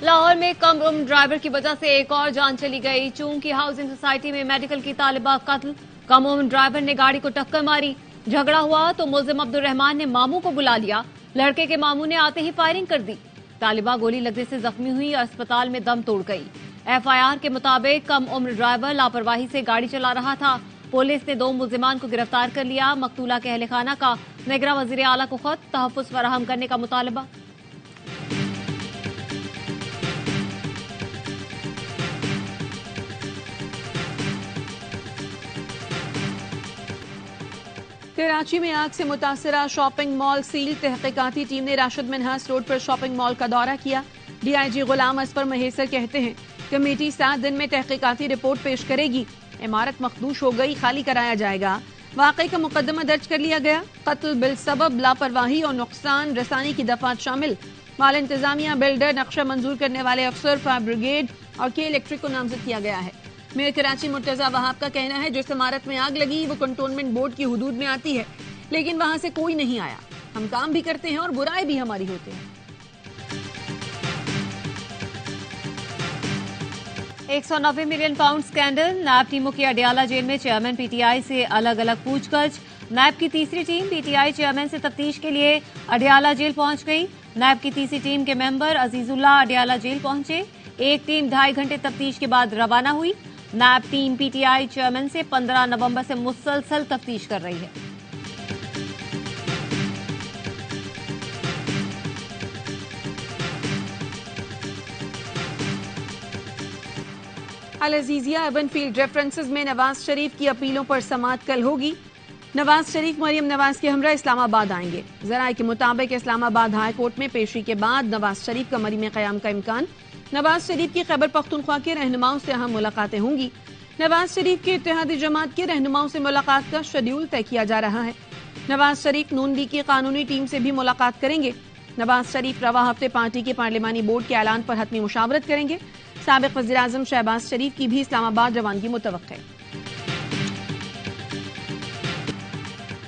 लाहौर में कम उम्र ड्राइवर की वजह से एक और जान चली गई। चूंकि हाउसिंग सोसाइटी में मेडिकल की तालिबा कत्ल, कम उम्र ड्राइवर ने गाड़ी को टक्कर मारी। झगड़ा हुआ तो मुल्जिम अब्दुल रहमान ने मामू को बुला लिया। लड़के के मामू ने आते ही फायरिंग कर दी। तालिबा गोली लगने से जख्मी हुई और अस्पताल में दम तोड़ गई। एफआईआर के मुताबिक कम उम्र ड्राइवर लापरवाही से गाड़ी चला रहा था। पुलिस ने 2 मुल्जिमान को गिरफ्तार कर लिया। मकतूला के अहले खाना का निगरां वजीर आला को खत, तहफ्फुज़ फराहम करने का मुतालबा। कराची में आग से मुतासरा शॉपिंग मॉल सील। तहकीकाती टीम ने राशिद मिन्हास रोड पर शॉपिंग मॉल का दौरा किया। डीआईजी गुलाम असफर महेसर कहते हैं कमेटी 7 दिन में तहकीकाती रिपोर्ट पेश करेगी। इमारत मखदूश हो गई, खाली कराया जाएगा। वाकई का मुकदमा दर्ज कर लिया गया। कत्ल बिल सबब लापरवाही और नुकसान रसानी की दफात शामिल। माल इंतजामिया, बिल्डर, नक्शा मंजूर करने वाले अफसर, फायर ब्रिगेड और के इलेक्ट्रिक को नामजद किया गया है। मेयर कराची मुर्तजा वहाब का कहना है जिस इमारत में आग लगी वो कंटोनमेंट बोर्ड की हुदूद में आती है, लेकिन वहां से कोई नहीं आया। हम काम भी करते हैं और बुराई भी हमारी होती है। 190 मिलियन पाउंड स्कैंडल। नैब टीमों की अडियाला जेल में चेयरमैन पीटीआई से अलग अलग पूछगछ। नैब की तीसरी टीम पीटीआई चेयरमैन से तफ्तीश के लिए अडियाला जेल पहुंच गई। नैब की तीसरी टीम के मेंबर अजीजुल्लाह अडियाला जेल पहुंचे। एक टीम 2.5 घंटे तफ्तीश के बाद रवाना हुई। नैब टीम पीटीआई चेयरमैन से 15 नवंबर से मुसलसल तफ्तीश कर रही है। अल अजीजिया अर्बन फील्ड रेफरेंसेस में नवाज शरीफ की अपीलों पर समाअत कल होगी। नवाज शरीफ मरियम नवाज के हमरा इस्लामाबाद आएंगे। जराये के मुताबिक इस्लामाबाद हाई कोर्ट में पेशी के बाद नवाज शरीफ का मरी में कयाम का इम्कान। नवाज शरीफ की खैबर पख्तूनख्वा के रहनुमाओं से अहम मुलाकातें होंगी। नवाज शरीफ के इत्तेहादी जमात के रहनुमाओं से मुलाकात का शेड्यूल तय किया जा रहा है। नवाज शरीफ नून लीग की कानूनी टीम से भी मुलाकात करेंगे। नवाज शरीफ रवा हफ्ते पार्टी के पार्लिमानी बोर्ड के ऐलान पर हतमी मुशावरत करेंगे। साबिक वज़ीर आज़म शहबाज शरीफ की भी इस्लामाबाद रवानगी मुतवक्किल है।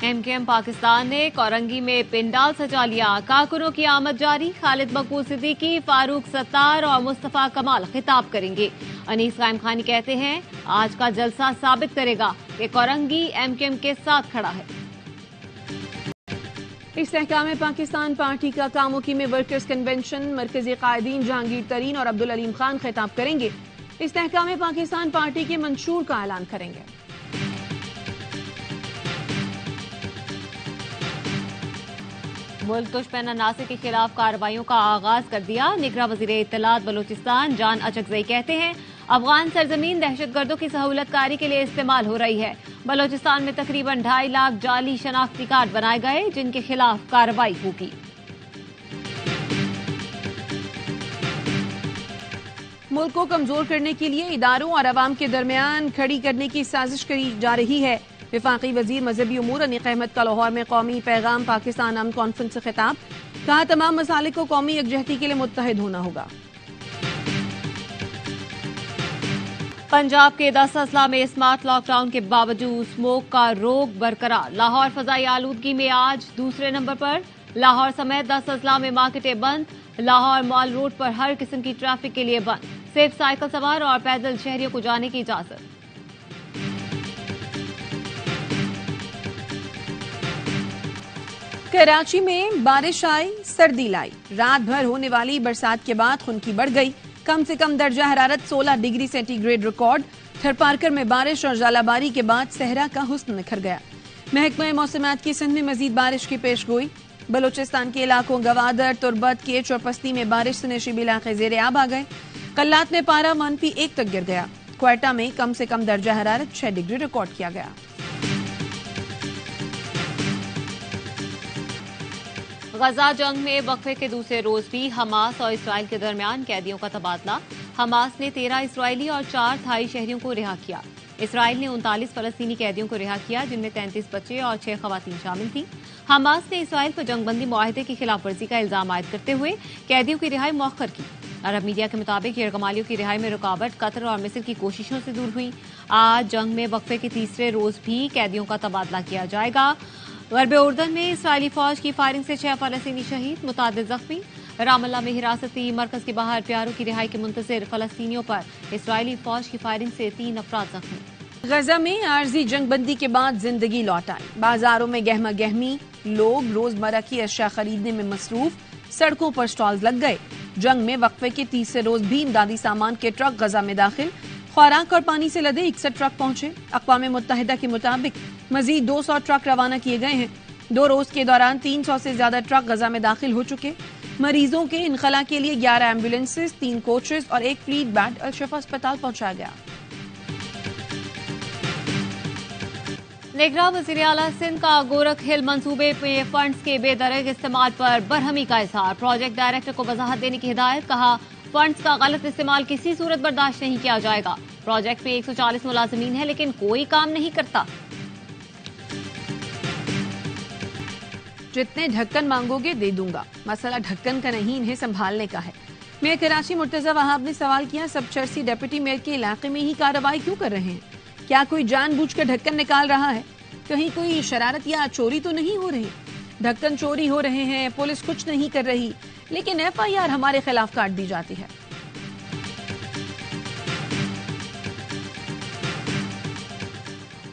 एमकेएम पाकिस्तान ने कोरंगी में पिंडाल सजा लिया। कारकुनों की आमद जारी। खालिद मकबूल सिद्दीकी, फारूक सत्तार और मुस्तफा कमाल खिताब करेंगे। अनीस कायम खानी कहते हैं आज का जलसा साबित करेगा कि कोरंगी एमकेएम के साथ खड़ा है। इस्तेहकाम पाकिस्तान पार्टी का कामोकी में वर्कर्स कन्वेंशन। मरकजी कायदीन जहांगीर तरीन और अब्दुल अलीम खान खिताब करेंगे। इस्तेहकाम पाकिस्तान पार्टी के मंशूर का ऐलान करेंगे। मुल्क दुश्मन नासिर के खिलाफ कार्रवाइयों का आगाज कर दिया। निगरां वजीर इत्तलात बलोचिस्तान जान अचकजई कहते हैं अफगान सरजमीन दहशतगर्दों की सहूलतकारी के लिए इस्तेमाल हो रही है। बलोचिस्तान में तकरीबन 2.5 लाख जाली शनाख्ती कार्ड बनाए गए जिनके खिलाफ कार्रवाई होगी। मुल्क को कमजोर करने के लिए इदारों और अवाम के दरमियान खड़ी करने की साजिश करी जा रही है। विफाकी वजीर मजहबी उमूर अनीक अहमद का लाहौर में कौमी पैगाम पाकिस्तान अमन कॉन्फ्रेंस से खिताब। कहा तमाम मसालिक को कौमी यकजहती के लिए मुत्तहिद होना होगा। पंजाब के 10 अजला में स्मार्ट लॉकडाउन के बावजूद स्मोक का रोक बरकरार। लाहौर फजाई आलूदगी में आज दूसरे नंबर पर। लाहौर समेत 10 अजला में मार्केटें बंद। लाहौर मॉल रोड पर हर किस्म की ट्रैफिक के लिए बंद। सिर्फ साइकिल सवार और पैदल शहरियों को जाने की इजाजत। कराची में बारिश आई, सर्दी लाई। रात भर होने वाली बरसात के बाद खुनकी बढ़ गई। कम से कम दर्जा हरारत 16 डिग्री सेंटीग्रेड रिकॉर्ड। थरपारकर में बारिश और जालाबारी के बाद सहरा का हुस्न निखर गया। महकमा मौसमियात की सिंध में मजीद बारिश की पेशगोई। बलोचिस्तान के इलाकों गवादर, तुर्बत, केच और पस्ती में बारिश से नशीब इलाके ज़ेरे आब आ गए। कल्लात में पारा -1 तक गिर गया। क्वेटा में कम से कम दर्जा हरारत 6 डिग्री रिकॉर्ड किया गया। गजा जंग में वक्फे के दूसरे रोज भी हमास और इसराइल के दरमियान कैदियों का तबादला। हमास ने 13 इसराइली और 4 थाई शहरियों को रिहा किया। इसराइल ने 39 फलस्तीनी कैदियों को रिहा किया जिनमें 33 बच्चे और 6 खवातीन शामिल थी। हमास ने इसराइल पर जंगबंदी मुआहदे की खिलाफ वर्जी का इल्जाम आयद करते हुए कैदियों की रिहाई मौखर की। अरब मीडिया के मुताबिक यरगमालियों की रिहाई में रुकावट कतर और मिस्र की कोशिशों से दूर हुई। आज जंग में वक्फे के तीसरे रोज भी कैदियों का तबादला किया जाएगा। गरबे उर्दन में इसराइली फौज की फायरिंग से 6 फलस्तीनी शहीद, मुतादिद जख्मी। रामल्ला में हिरासती मरकज के बाहर प्यारों की रिहाई के मुंतजिर फलस्तीनियों पर इस्राएली फौज की फायरिंग से 3 अफराद जख्मी। गजा में आर्जी जंगबंदी के बाद जिंदगी लौट आई। बाजारों में गहमा गहमी, लोग रोजमर्रा की अशिया खरीदने में मसरूफ, सड़कों पर स्टॉल्स लग गए। जंग में वक्फे के तीसरे रोज भी इमदादी सामान के ट्रक गजा में दाखिल। खुराक और पानी से लदे 61 ट्रक पहुंचे। अक़वाम मुत्तहिदा के मुताबिक मजीद 200 ट्रक रवाना किए गए हैं। 2 रोज के दौरान 300 से ज्यादा ट्रक गजा में दाखिल हो चुके। मरीजों के इनखला के लिए 11 एम्बुलेंसेज, 3 कोचेज और 1 फ्लीट बैट अल-शिफा अस्पताल पहुंचाया गया। नेगरा वज़ीर आला सिंध का गोरख हिल मंसूबे में फंड्स के बेदरग इस्तेमाल पर बरहमी का इजहार। प्रोजेक्ट डायरेक्टर को वजाहत देने की हिदायत। कहा, फंड्स का गलत इस्तेमाल किसी सूरत बर्दाश्त नहीं किया जाएगा। प्रोजेक्ट में 140 मुलाजिमीन है लेकिन कोई काम नहीं करता। जितने ढक्कन मांगोगे दे दूंगा। मसला ढक्कन का नहीं, इन्हें संभालने का है। मेयर कराची मुर्तजा वहाब ने सवाल किया, सब चर्सी डिप्टी मेयर के इलाके में ही कार्रवाई क्यों कर रहे हैं? क्या कोई जानबूझकर ढक्कन निकाल रहा है? कहीं कोई शरारत या चोरी तो नहीं हो रही? ढक्कन चोरी हो रहे हैं, पुलिस कुछ नहीं कर रही, लेकिन FIR हमारे खिलाफ काट दी जाती है।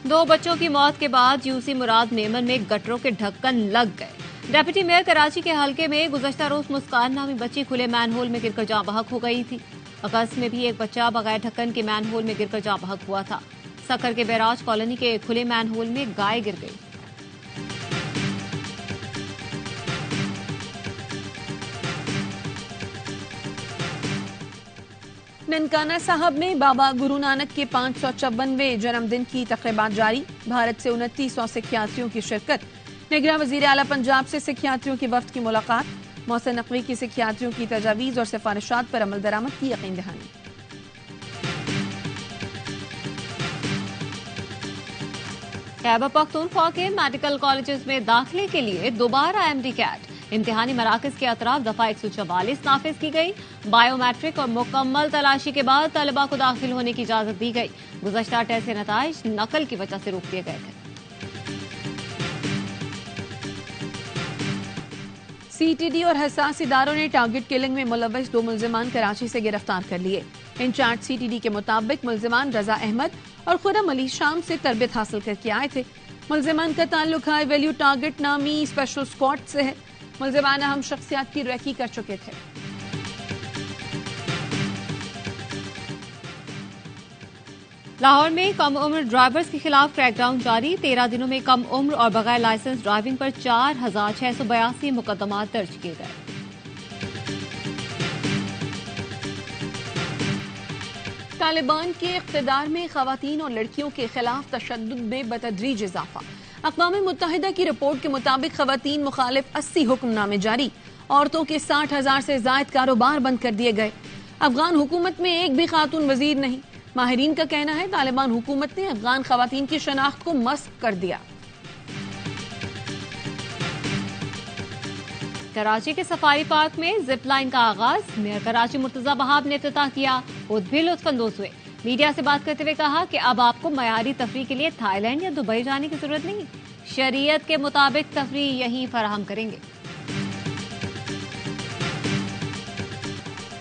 दो बच्चों की मौत के बाद यूसी मुराद मेमन में गटरों के ढक्कन लग गए। डिप्टी मेयर कराची के हलके में गुज़श्ता रोज मुस्कान नामी बच्ची खुले मैनहोल में गिरकर जाँ बहक हो गई थी। अगस्त में भी एक बच्चा बगैर ढक्कन के मैनहोल में गिरकर जाँ बहक हुआ था। सकर के बैराज कॉलोनी के खुले मैनहोल में गाय गिर गई। ननकाना साहब में बाबा गुरु नानक के 554वें जन्मदिन की तकरीबात जारी। भारत से 2900 सिखियात्रियों की शिरकत। निगरां वजीर आला पंजाब से सिखियात्रियों के वफ्द की मुलाकात। मौसम नकवी की सिखियात्रियों की तजावीज और सिफारिशात पर अमल दरामद की यकीन दहानी। खैबर पख्तूनख्वा के मेडिकल कॉलेजेस में दाखिले के लिए दोबारा MD कैट इम्तिहानी मराकज के अतराफ दफा 144 नाफिज की गई। बायोमेट्रिक और मुकम्मल तलाशी के बाद तलबा को दाखिल होने की इजाजत दी गई। गुज़श्ता टेस्ट के नताइज नकल की वजह से रोक दिए गए थे। CTD और हसास इदारों ने टारगेट किलिंग में मुलव्वस 2 मुल्जिमान कराची से गिरफ्तार कर लिए। इंचार्ज CTD के मुताबिक मुल्जिमान रजा अहमद और खुरम अली शाम से तरबियत हासिल करके आए थे। मुल्जिमान का ताल्लुक हाई वैल्यू टारगेट नामी स्पेशल स्क्वाड से है। मुल्जिमान अहम शख्सियात की रैकी कर चुके थे। लाहौर में कम उम्र ड्राइवर्स के खिलाफ क्रैकडाउन जारी। 13 दिनों में कम उम्र और बगैर लाइसेंस ड्राइविंग पर 4682 मुकदमात दर्ज किए गए। तालिबान के इख्तिदार में खवातीन और लड़कियों के खिलाफ तशद्दुद में बतदरीज इजाफा। अक़वाम मुत्तहिदा की रिपोर्ट के मुताबिक खवातीन मुखालिफ 80 हुक्मनामे जारी। औरतों के 60,000 से जायद कारोबार बंद कर दिए गए। अफगान हुकूमत में एक भी खातून वजीर नहीं। माहिरीन का कहना है तालिबान हुकूमत ने अफगान खवातीन की शनाख्त को मस्क कर दिया। कराची के सफारी पार्क में जिप लाइन का आगाज। मेयर कराची मुर्तजा वहाब ने इफ्तिताह किया। खुद भी लुत्फअंदोज हुए। मीडिया से बात करते हुए कहा कि अब आपको मयारी तफरीह के लिए थाईलैंड या दुबई जाने की जरूरत नहीं, शरीयत के मुताबिक तफरीह यहीं फराहम करेंगे।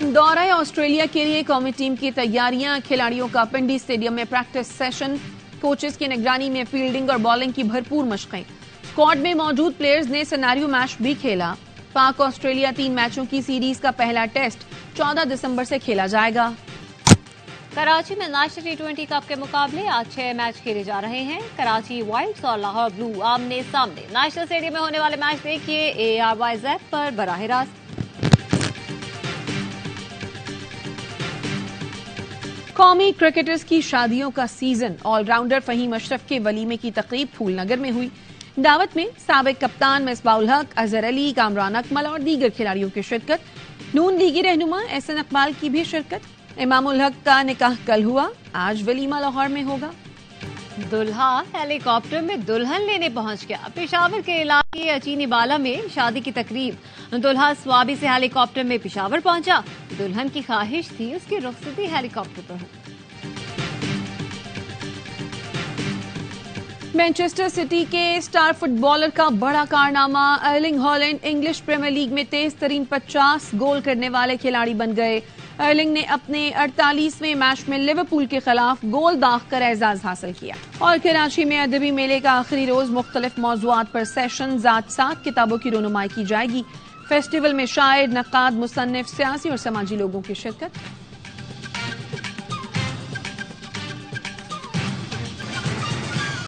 दौरा ऑस्ट्रेलिया के लिए कौमी टीम की तैयारियां। खिलाड़ियों का पिंडी स्टेडियम में प्रैक्टिस सेशन। कोचेस की निगरानी में फील्डिंग और बॉलिंग की भरपूर मशकें। स्क्वाड में मौजूद प्लेयर्स ने सिनेरियो मैच भी खेला। पाक ऑस्ट्रेलिया 3 मैचों की सीरीज का पहला टेस्ट 14 दिसंबर से खेला जाएगा। कराची में नेशनल T20 कप के मुकाबले आज 6 मैच खेले जा रहे हैं। कराची वाइल्ड्स और लाहौर ब्लू आमने सामने। नेशनल स्टेडियम में होने वाले मैच देखिए ARYZ पर बराह रास्त। कौमी क्रिकेटर्स की शादियों का सीजन। ऑलराउंडर फहीम अशरफ के वलीमे की तकरीब फूलनगर में हुई। दावत में साबिक कप्तान मिसबाउल हक, अजहर अली, कामरान अकमल और दीगर खिलाड़ियों की शिरकत। नून लीगी रहनुमा एहसन इकबाल की भी शिरकत। इमामुल हक का निकाह कल हुआ। आज वलीमा लाहौर में होगा। दुल्हा हेलीकॉप्टर में दुल्हन लेने पहुंच गया। पेशावर के इलाके अचीनी बाला में शादी की तकरीब। दुल्हा स्वाबी से हेलीकॉप्टर में पेशावर पहुंचा। दुल्हन की ख्वाहिश थी उसकी रुखसती हेलीकॉप्टर पर हो। मैनचेस्टर सिटी के स्टार फुटबॉलर का बड़ा कारनामा। Erling Haaland English Premier League में तेज तरीन 50 गोल करने वाले खिलाड़ी बन गए। अर्लिंग ने अपने 48वें मैच में लिवरपूल के खिलाफ गोल दाग कर एजाज हासिल किया। और कराची में अदबी मेले का आखिरी रोज मुख्तलिफ मौज़ूआत पर सेशन ज़ात सात किताबों की रोनुमाई की जाएगी। फेस्टिवल में शायर, नक्काद, मुसन्निफ, सियासी और समाजी लोगों की शिरकत।